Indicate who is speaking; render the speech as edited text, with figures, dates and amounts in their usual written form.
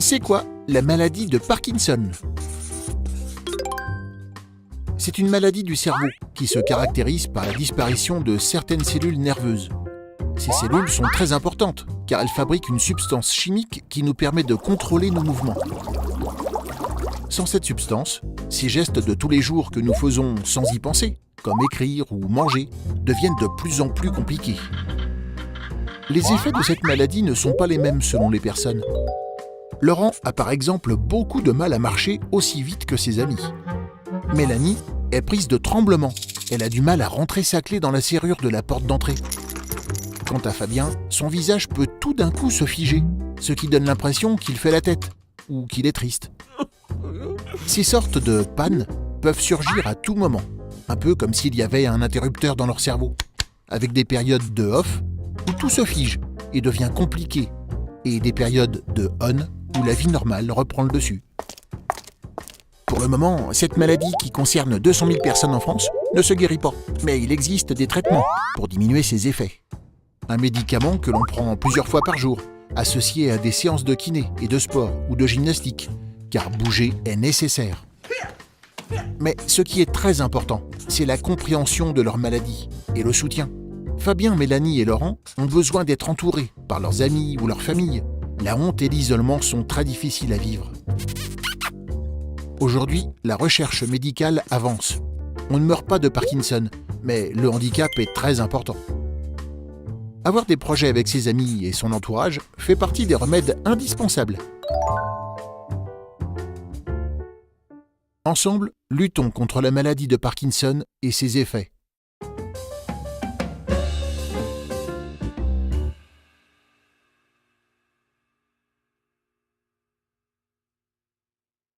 Speaker 1: C'est quoi la maladie de Parkinson? C'est une maladie du cerveau qui se caractérise par la disparition de certaines cellules nerveuses. Ces cellules sont très importantes car elles fabriquent une substance chimique qui nous permet de contrôler nos mouvements. Sans cette substance, ces gestes de tous les jours que nous faisons sans y penser, comme écrire ou manger, deviennent de plus en plus compliqués. Les effets de cette maladie ne sont pas les mêmes selon les personnes. Laurent a par exemple beaucoup de mal à marcher aussi vite que ses amis. Mélanie est prise de tremblements. Elle a du mal à rentrer sa clé dans la serrure de la porte d'entrée. Quant à Fabien, son visage peut tout d'un coup se figer, ce qui donne l'impression qu'il fait la tête ou qu'il est triste. Ces sortes de pannes peuvent surgir à tout moment, un peu comme s'il y avait un interrupteur dans leur cerveau, avec des périodes de off où tout se fige et devient compliqué, et des périodes de on où la vie normale reprend le dessus. Pour le moment, cette maladie qui concerne 200 000 personnes en France ne se guérit pas, mais il existe des traitements pour diminuer ses effets. Un médicament que l'on prend plusieurs fois par jour, associé à des séances de kiné et de sport ou de gymnastique, car bouger est nécessaire. Mais ce qui est très important, c'est la compréhension de leur maladie et le soutien. Fabien, Mélanie et Laurent ont besoin d'être entourés par leurs amis ou leur famille. La honte et l'isolement sont très difficiles à vivre. Aujourd'hui, la recherche médicale avance. On ne meurt pas de Parkinson, mais le handicap est très important. Avoir des projets avec ses amis et son entourage fait partie des remèdes indispensables. Ensemble, luttons contre la maladie de Parkinson et ses effets.